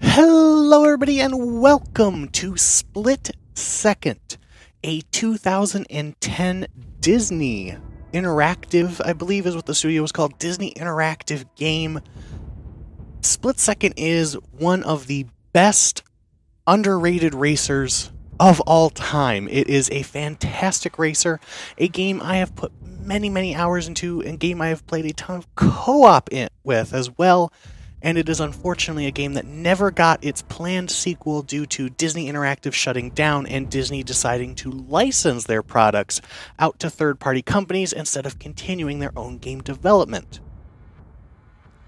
Hello everybody and welcome to Split Second, a 2010 Disney interactive, I believe is what the studio was called, Disney interactive game. Split Second is one of the best underrated racers of all time. It is a fantastic racer, a game I have put many hours into, and a game I have played a ton of co-op with as well. And it is unfortunately a game that never got its planned sequel due to Disney Interactive shutting down and Disney deciding to license their products out to third-party companies instead of continuing their own game development.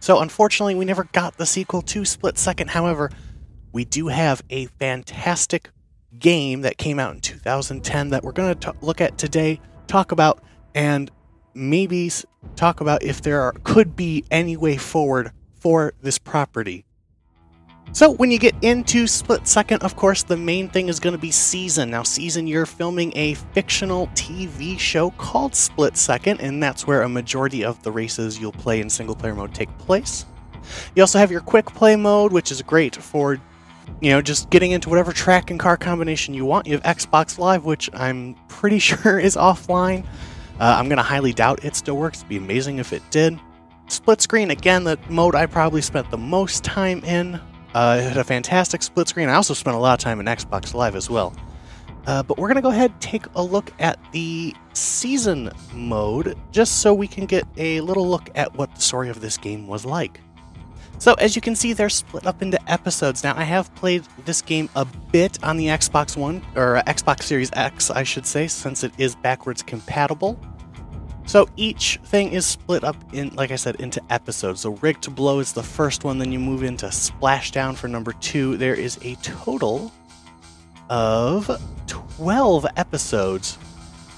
So unfortunately, we never got the sequel to Split Second. However, we do have a fantastic game that came out in 2010 that we're going to look at today, talk about, and maybe talk about if there could be any way forward for this property. So when you get into Split Second, of course, the main thing is going to be Season. Now, Season, you're filming a fictional TV show called Split Second, and that's where a majority of the races you'll play in single-player mode take place. You also have your quick play mode, which is great for, just getting into whatever track and car combination you want. You have Xbox Live, which I'm pretty sure is offline. I'm going to highly doubt it still works. It'd be amazing if it did. Split screen, again, the mode I probably spent the most time in. It had a fantastic split screen. I also spent a lot of time in Xbox Live as well. But we're going to go ahead and take a look at the Season mode, just so we can get a little look at what the story of this game was like. So, as you can see, they're split up into episodes. Now, I have played this game a bit on the Xbox One, or Xbox Series X, I should say, since it is backwards compatible. So each thing is split up in, like I said, into episodes. So Rig to Blow is the first one, then you move into Splashdown for number 2. There is a total of 12 episodes,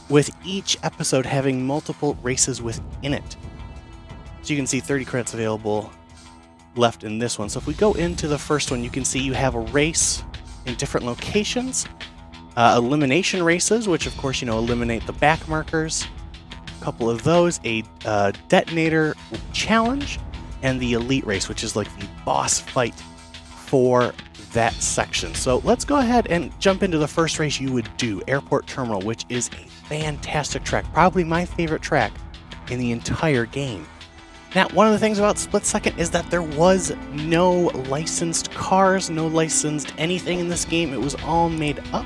with each episode having multiple races within it. So you can see 30 credits available left in this one. So if we go into the first one, you can see you have a race in different locations. Elimination races, which of course, eliminate the back markers. Couple of those, a detonator challenge, and the elite race, which is like the boss fight for that section. So let's go ahead and jump into the first race you would do, Airport Terminal, which is a fantastic track, probably my favorite track in the entire game. Now, one of the things about Split Second is that there was no licensed cars, no licensed anything in this game. It was all made up.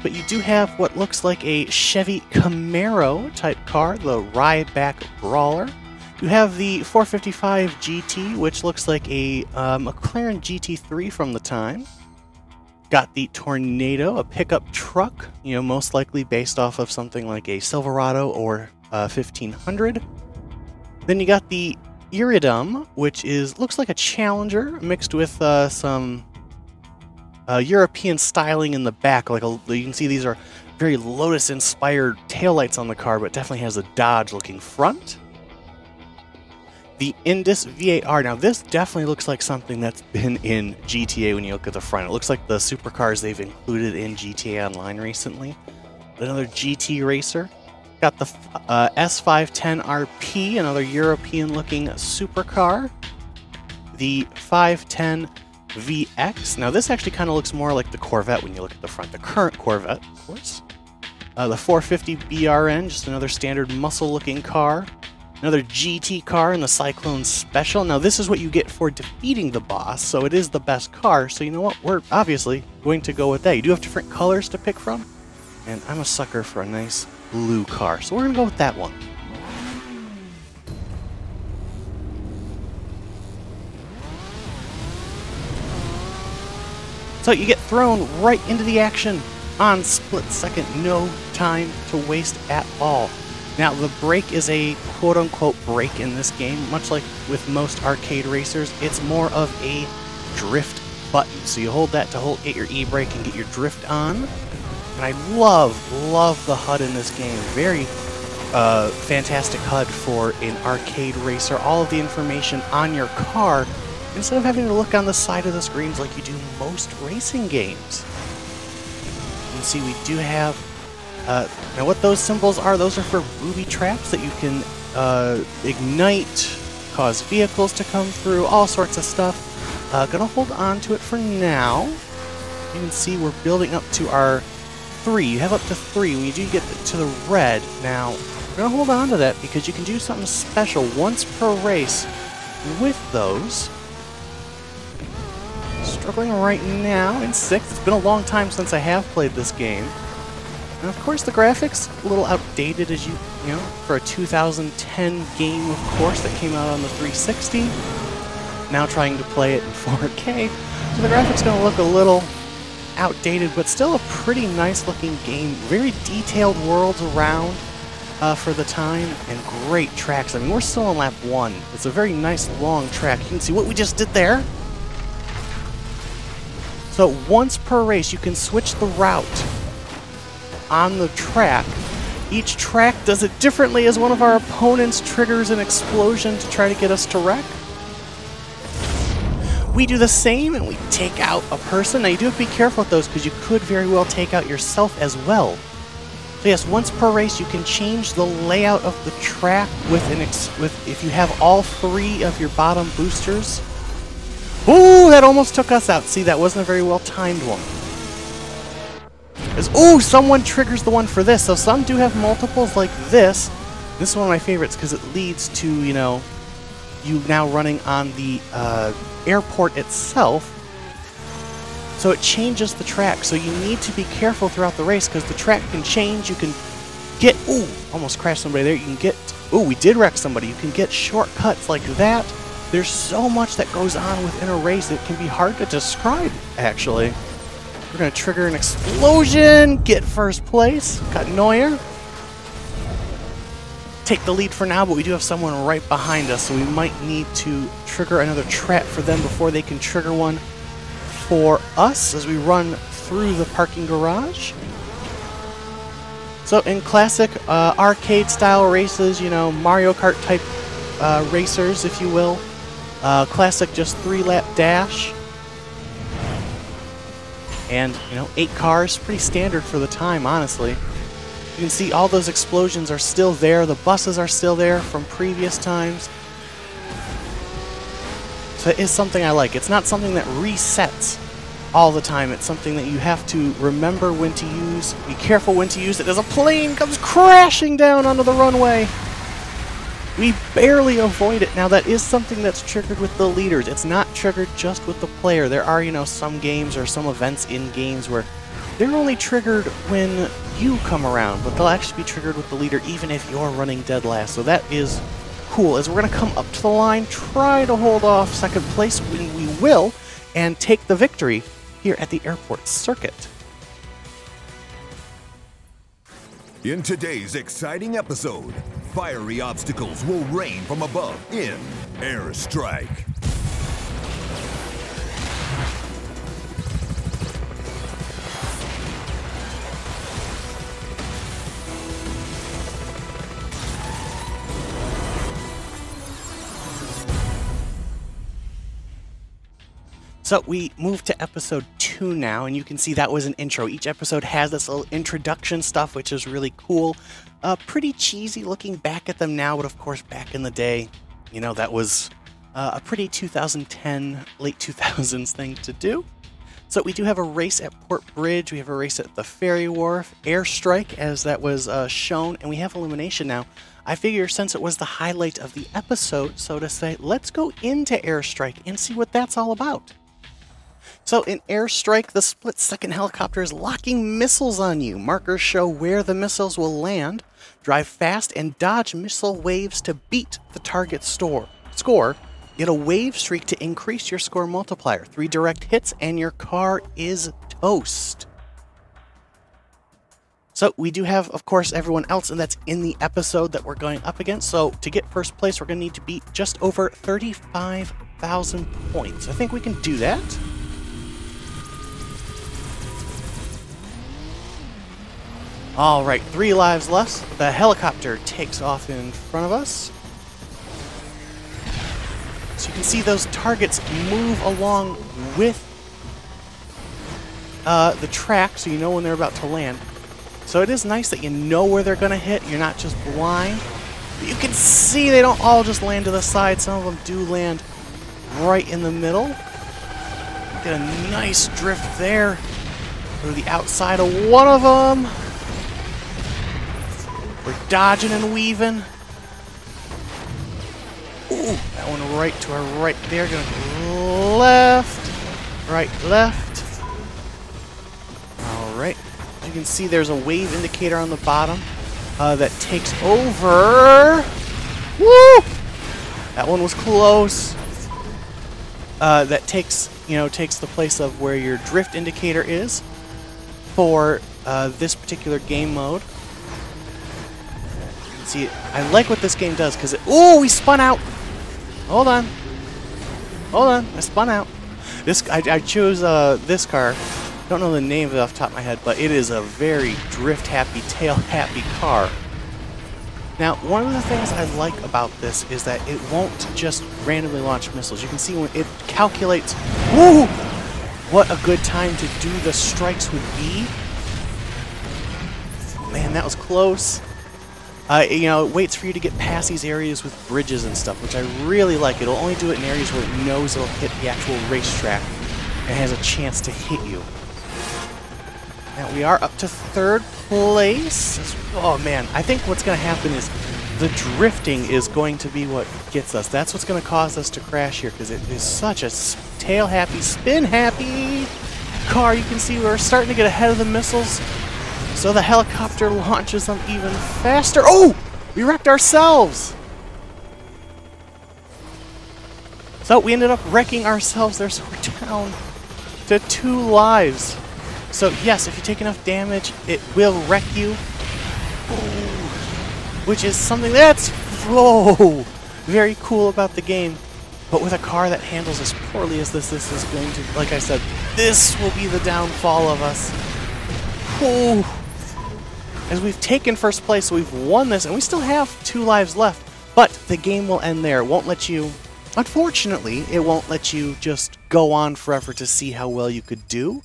But you do have what looks like a Chevy Camaro type car, the Ryback Brawler. You have the 455 GT, which looks like a McLaren GT3 from the time. Got the Tornado, a pickup truck, most likely based off of something like a Silverado or 1500. Then you got the Iridum, which looks like a Challenger mixed with some European styling in the back. You can see these are very Lotus-inspired taillights on the car, but definitely has a Dodge-looking front. The Indus VAR. Now, this definitely looks like something that's been in GTA when you look at the front. It looks like the supercars they've included in GTA Online recently. Another GT racer. Got the S510RP, another European-looking supercar. The 510 VX. Now this actually kind of looks more like the Corvette when you look at the front. The current Corvette, of course. The 450 BRN, just another standard muscle-looking car. Another GT car in the Cyclone Special. Now this is what you get for defeating the boss, so it is the best car. So you know what? We're obviously going to go with that. You do have different colors to pick from, and I'm a sucker for a nice blue car, so we're going to go with that one. So you get thrown right into the action on Split Second, no time to waste at all. Now, the brake is a quote-unquote brake in this game. Much like with most arcade racers, it's more of a drift button. So you hold that to get your e-brake and get your drift on. And I love the HUD in this game. Very fantastic HUD for an arcade racer. All of the information on your car, instead of having to look on the side of the screens like you do most racing games. You can see we do have, now what those symbols are, those are for booby traps that you can ignite, cause vehicles to come through, all sorts of stuff. Gonna hold on to it for now. You can see we're building up to our 3. You have up to 3 when you do get to the red. Now, we're gonna hold on to that because you can do something special once per race with those. Struggling right now in 6th. It's been a long time since I have played this game. And of course the graphics, a little outdated as you know, for a 2010 game, of course, that came out on the 360. Now trying to play it in 4K. So the graphics gonna look a little outdated, but still a pretty nice looking game. Very detailed worlds around for the time, and great tracks. I mean, we're still on lap 1. It's a very nice long track. You can see what we just did there. So once per race, you can switch the route on the track. Each track does it differently as one of our opponents triggers an explosion to try to get us to wreck. We do the same and we take out a person. Now you do have to be careful with those because you could very well take out yourself as well. So yes, once per race you can change the layout of the track with if you have all 3 of your bottom boosters. Ooh, that almost took us out. See, that wasn't a very well timed one. Ooh, someone triggers the one for this. So some do have multiples like this. This is one of my favorites because it leads to, you know, you now running on the airport itself. So it changes the track. So you need to be careful throughout the race because the track can change. You can get, ooh, almost crashed somebody there. You can get, ooh, we did wreck somebody. You can get shortcuts like that. There's so much that goes on within a race. It can be hard to describe, actually. We're going to trigger an explosion, get first place, got Neuer. Take the lead for now, but we do have someone right behind us, so we might need to trigger another trap for them before they can trigger one for us as we run through the parking garage. So in classic arcade-style races, you know, Mario Kart type racers, if you will, classic just 3-lap dash. And, you know, 8 cars, pretty standard for the time, honestly. You can see all those explosions are still there. The buses are still there from previous times. So it is something I like. It's not something that resets all the time. It's something that you have to remember when to use. Be careful when to use it as a plane comes crashing down onto the runway. We barely avoid it. Now that is something that's triggered with the leaders. It's not triggered just with the player. There are, you know, some games or some events in games where they're only triggered when you come around, but they'll actually be triggered with the leader even if you're running dead last. So that is cool. As we're going to come up to the line, try to hold off second place when we will, and take the victory here at the airport circuit. In today's exciting episode, fiery obstacles will rain from above in Airstrike. So we move to episode 2 now, and you can see that was an intro. Each episode has this little introduction stuff, which is really cool. Pretty cheesy looking back at them now, but of course back in the day, you know, that was a pretty 2010, late 2000s thing to do. So we do have a race at Port Bridge, we have a race at the Ferry Wharf, Airstrike as that was shown, and we have elimination now. I figure since it was the highlight of the episode, so to say, let's go into Airstrike and see what that's all about. So in Airstrike, the split-second helicopter is locking missiles on you. Markers show where the missiles will land. Drive fast and dodge missile waves to beat the target score. Get a wave streak to increase your score multiplier. 3 direct hits and your car is toast. So we do have, of course, everyone else, and that's in the episode that we're going up against. So to get first place, we're going to need to beat just over 35,000 points. I think we can do that. Alright, 3 lives left. The helicopter takes off in front of us. So you can see those targets move along with the track, so you know when they're about to land. So it is nice that you know where they're going to hit. You're not just blind. But you can see they don't all just land to the side. Some of them do land right in the middle. Get a nice drift there. Go to the outside of one of them. We're dodging and weaving. Ooh, that one right to our right there. Gonna go left, right, left. All right. As you can see, there's a wave indicator on the bottom that takes over. Woo! That one was close. That takes the place of where your drift indicator is for this particular game mode. See, I like what this game does because ooh, we spun out. Hold on, I spun out. I chose this car. Don't know the name of it off the top of my head, but it is a very drift happy, tail happy car. Now, one of the things I like about this is that it won't just randomly launch missiles. You can see when it calculates, woo, what a good time to do the strikes would be. Man, that was close. It waits for you to get past these areas with bridges and stuff, which I really like. It'll only do it in areas where it knows it'll hit the actual racetrack and has a chance to hit you. Now, we are up to 3rd place. Oh, man. I think what's going to happen is the drifting is going to be what gets us. That's what's going to cause us to crash here, because it is such a tail-happy, spin-happy car. You can see we're starting to get ahead of the missiles, so the helicopter launches them even faster. Oh! We wrecked ourselves! So we ended up wrecking ourselves there, so we're down to 2 lives. So yes, if you take enough damage, it will wreck you. Ooh. Which is something that's very cool about the game. But with a car that handles as poorly as this is going to, like I said, this will be the downfall of us. Ooh. As we've taken 1st place, we've won this, and we still have 2 lives left. But the game will end there. It won't let you, unfortunately, it won't let you just go on forever to see how well you could do.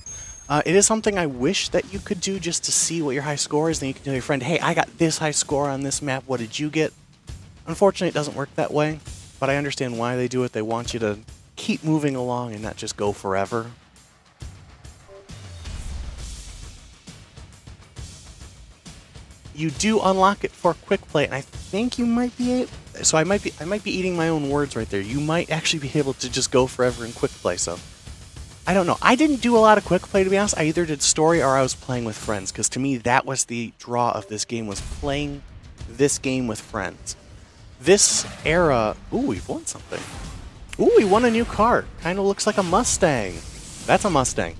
It is something I wish that you could do just to see what your high score is. Then you can tell your friend, hey, I got this high score on this map. What did you get? Unfortunately, it doesn't work that way, but I understand why they do it. They want you to keep moving along and not just go forever. You do unlock it for quick play, and I think you might be so I might be eating my own words right there. You might actually be able to just go forever in quick play, so I don't know. I didn't do a lot of quick play, to be honest. I either did story or I was playing with friends, because to me that was the draw of this game, was playing this game with friends. This era, ooh, we've won something. Ooh, we won a new car. Kind of looks like a Mustang. That's a Mustang.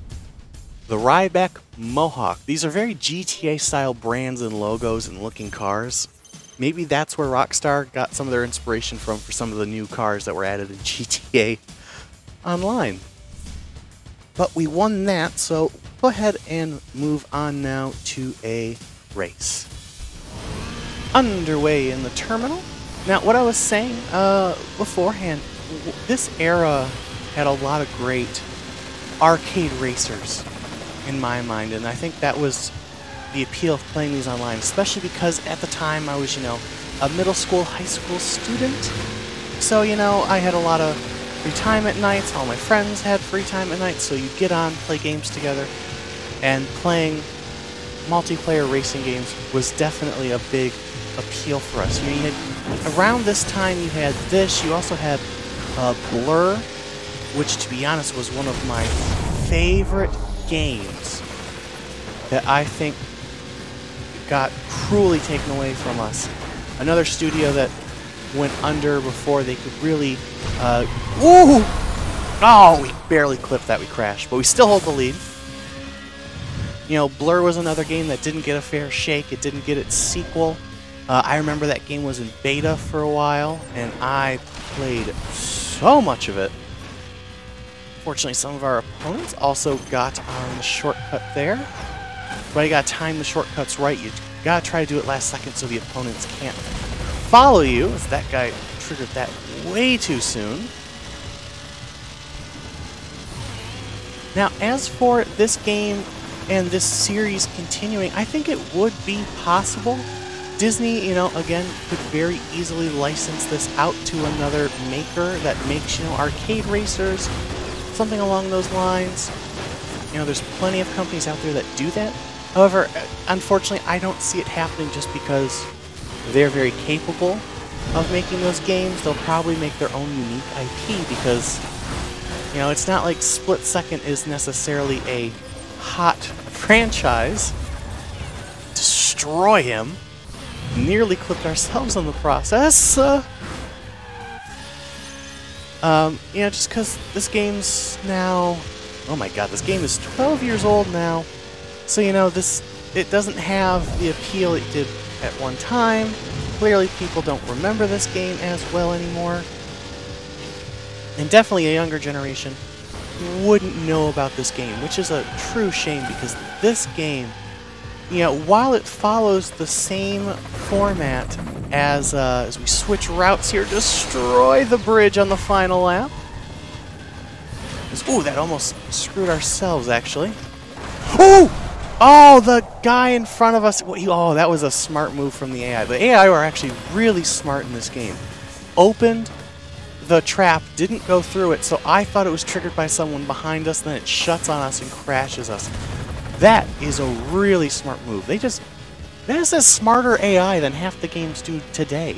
The Ryback Mohawk. These are very GTA-style brands and logos and looking cars. Maybe that's where Rockstar got some of their inspiration from for some of the new cars that were added in GTA Online. But we won that, so go ahead and move on now to a race. Underway in the terminal. Now, what I was saying beforehand, this era had a lot of great arcade racers in my mind, and I think that was the appeal of playing these online, especially because at the time I was, a middle school, high school student. So, I had a lot of free time at nights. All my friends had free time at night, so you get on, play games together, and playing multiplayer racing games was definitely a big appeal for us. You had, around this time, you had this. You also had Blur, which, to be honest, was one of my favorite games that I think got cruelly taken away from us. Another studio that went under before they could really... ooh! Oh, we barely clipped that. We crashed. But we still hold the lead. Blur was another game that didn't get a fair shake. It didn't get its sequel. I remember that game was in beta for a while, and I played so much of it. Fortunately, some of our opponents also got on the shortcut there. But you gotta time the shortcuts right. You gotta try to do it last second so the opponents can't follow you, as that guy triggered that way too soon. Now, as for this game and this series continuing, I think it would be possible. Disney, again, could very easily license this out to another maker that makes, arcade racers, something along those lines. You know, there's plenty of companies out there that do that. However, unfortunately, I don't see it happening just because they're very capable of making those games. They'll probably make their own unique IP because, you know, it's not like Split Second is necessarily a hot franchise. Destroy him. Nearly clipped ourselves in the process. You know, just because this game's now... Oh my god, this game is 12 years old now. So, you know, it doesn't have the appeal it did at one time. Clearly, people don't remember this game as well anymore. And definitely a younger generation wouldn't know about this game, which is a true shame because this game, you know, while it follows the same format as we switch routes here, destroy the bridge on the final lap. Ooh, that almost screwed ourselves, actually. Ooh! Oh, the guy in front of us. Oh, that was a smart move from the AI. The AI were actually really smart in this game. Opened the trap, didn't go through it, so I thought it was triggered by someone behind us, then it shuts on us and crashes us. That is a really smart move. That is a smarter AI than half the games do today.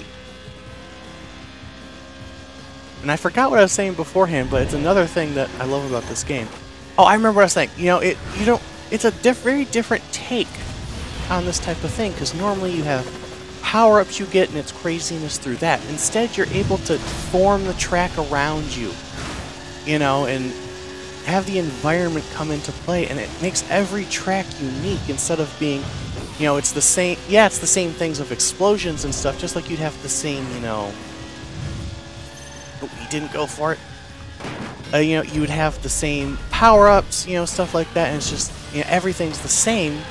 And I forgot what I was saying beforehand, but it's another thing that I love about this game. Oh, I remember what I was saying. You know, it's a very different take on this type of thing, because normally you have power-ups you get and it's craziness through that. Instead, you're able to form the track around you, you know, and have the environment come into play, and it makes every track unique instead of being, you know, it's the same, yeah, it's the same things of explosions and stuff, just like you'd have the same, you know, oh, he didn't go for it. You know, you would have the same power-ups, you know, stuff like that, and it's just, you know, everything's the same.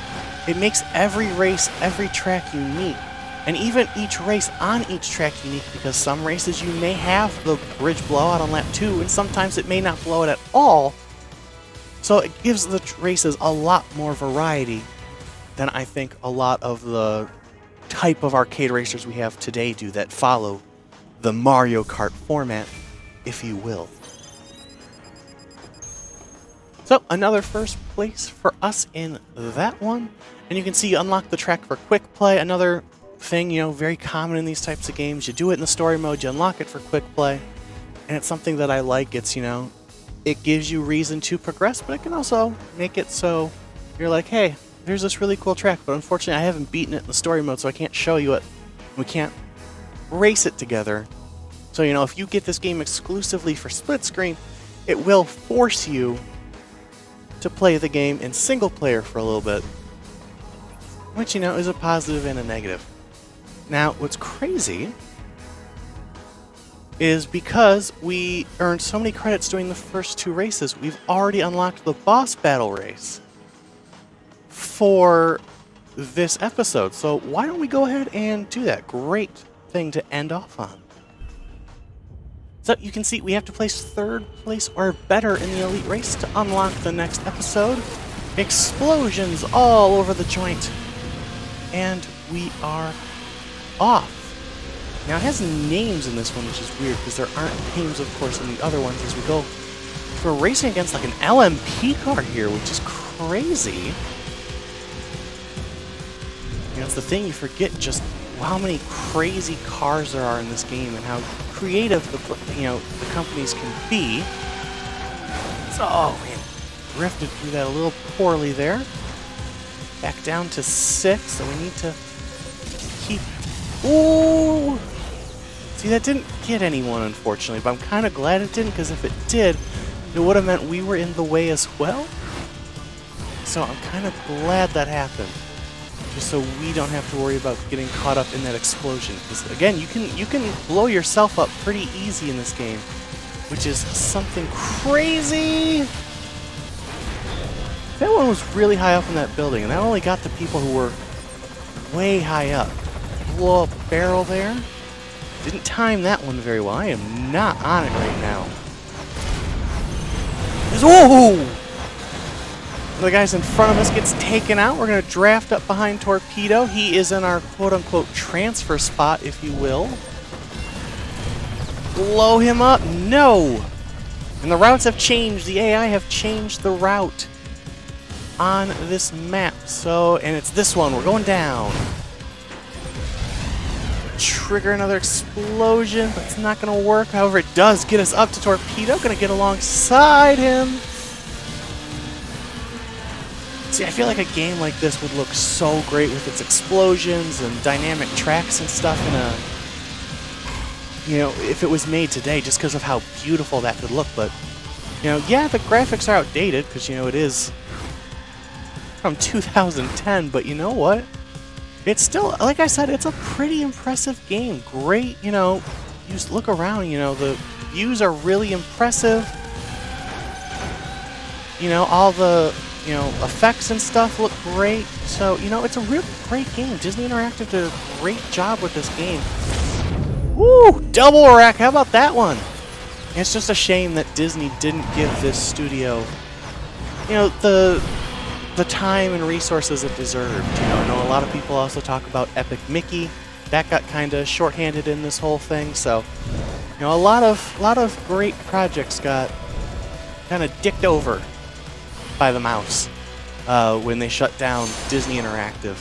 It makes every race, every track unique. And even each race on each track unique, because some races you may have the bridge blowout on lap 2, and sometimes it may not blow it at all. So it gives the races a lot more variety than I think a lot of the type of arcade racers we have today do that follow the Mario Kart format, if you will. So, another first place for us in that one. And you can see you unlock the track for quick play. Another thing, you know, very common in these types of games. You do it in the story mode, you unlock it for quick play. And it's something that I like. It's, you know, it gives you reason to progress, but it can also make it so you're like, hey, there's this really cool track, but unfortunately I haven't beaten it in the story mode, so I can't show you it. We can't race it together. So, you know, if you get this game exclusively for split screen, it will force you to play the game in single player for a little bit, which, you know, is a positive and a negative. Now, what's crazy is because we earned so many credits doing the first 2 races, we've already unlocked the boss battle race for this episode. So why don't we go ahead and do that? Great thing to end off on. So you can see we have to place 3rd place or better in the elite race to unlock the next episode. Explosions all over the joint. And we are off. Now it has names in this one, which is weird because there aren't names, of course, in the other ones as we go. We're racing against like an LMP car here, which is crazy. You know, it's the thing, you forget just how many crazy cars there are in this game and how creative the companies can be. So, oh man, drifted through that a little poorly there. Back down to 6, so we need to keep... Ooh! See, that didn't get anyone, unfortunately, but I'm kind of glad it didn't, because if it did, it would have meant we were in the way as well. So I'm kind of glad that happened, just so we don't have to worry about getting caught up in that explosion. Because again, you can blow yourself up pretty easy in this game, which is something crazy. That one was really high up in that building, and that only got the people who were way high up. Blow up a barrel there. Didn't time that one very well. I am not on it right now. Whoa! The guys in front of us gets taken out. We're going to draft up behind Torpedo. He is in our quote-unquote transfer spot, if you will. Blow him up. No! And the routes have changed. The AI have changed the route on this map. So, and it's this one. We're going down. Trigger another explosion, but it's not going to work. However, it does get us up to Torpedo. Going to get alongside him. See, I feel like a game like this would look so great with its explosions and dynamic tracks and stuff in a... You know, if it was made today, just because of how beautiful that could look. But, you know, yeah, the graphics are outdated, because, you know, it is from 2010, but you know what? It's still, like I said, it's a pretty impressive game. Great, you know, you just look around, you know, the views are really impressive. You know, all the, you know, effects and stuff look great. So, you know, it's a real great game. Disney Interactive did a great job with this game. Woo! Double rack! How about that one? It's just a shame that Disney didn't give this studio, you know, the time and resources it deserved. You know, I know a lot of people also talk about Epic Mickey. That got kind of shorthanded in this whole thing. So, you know, a lot of great projects got kind of dicked over by the mouse when they shut down Disney Interactive.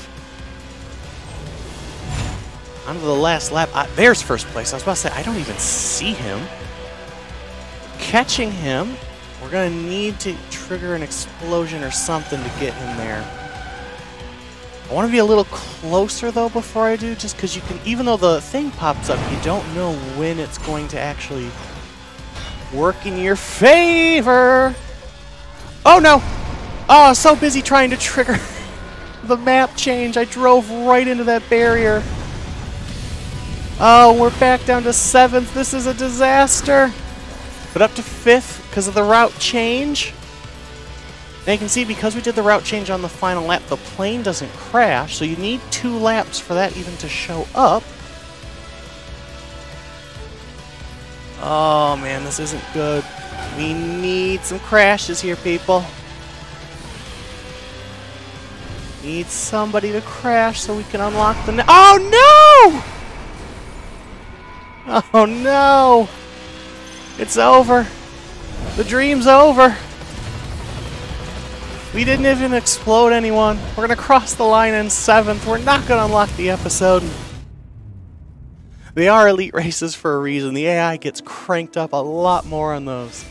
On to the last lap. There's first place. I was about to say, I don't even see him. Catching him. We're going to need to trigger an explosion or something to get him there. I want to be a little closer, though, before I do, just because you can, even though the thing pops up, you don't know when it's going to actually work in your favor. Oh, no. Oh, I was so busy trying to trigger the map change. I drove right into that barrier. Oh, we're back down to 7th. This is a disaster. But up to 5th because of the route change. Now you can see, because we did the route change on the final lap, the plane doesn't crash, so you need 2 laps for that even to show up. Oh man, this isn't good. We need some crashes here, people. Need somebody to crash so we can unlock the... Oh no! Oh no! It's over. The dream's over. We didn't even explode anyone. We're going to cross the line in 7th. We're not going to unlock the episode. They are elite races for a reason. The AI gets cranked up a lot more on those.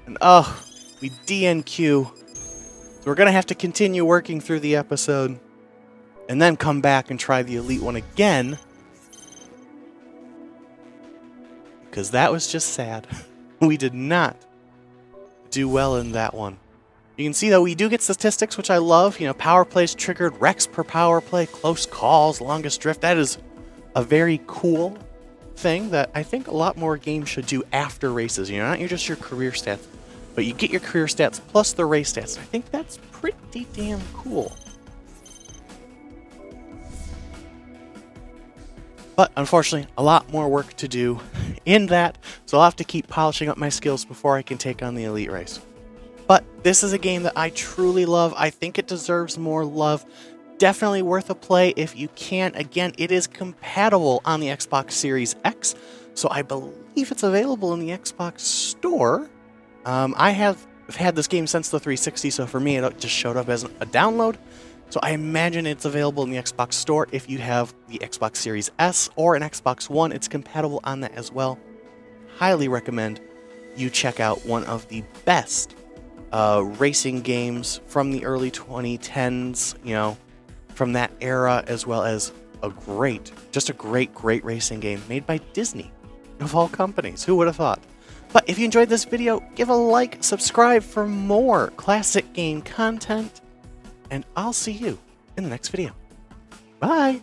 And oh, we DNQ. So we're going to have to continue working through the episode and then come back and try the elite one again. Because that was just sad. We did not do well in that one. You can see that we do get statistics, which I love. You know, power plays triggered, wrecks per power play, close calls, longest drift. That is a very cool thing that I think a lot more games should do after races. You know, not just your career stats, but you get your career stats plus the race stats. I think that's pretty damn cool. But unfortunately, a lot more work to do in that, so I'll have to keep polishing up my skills before I can take on the elite race. But this is a game that I truly love. I think it deserves more love. Definitely worth a play if you can. Again, it is compatible on the Xbox Series X, so I believe it's available in the Xbox Store. I have had this game since the 360, so for me it just showed up as a download. So I imagine it's available in the Xbox Store if you have the Xbox Series S or an Xbox One. It's compatible on that as well. Highly recommend you check out one of the best racing games from the early 2010s, you know, from that era, as well as a great racing game made by Disney, of all companies. Who would have thought? But if you enjoyed this video, give a like, subscribe for more classic game content, and I'll see you in the next video. Bye!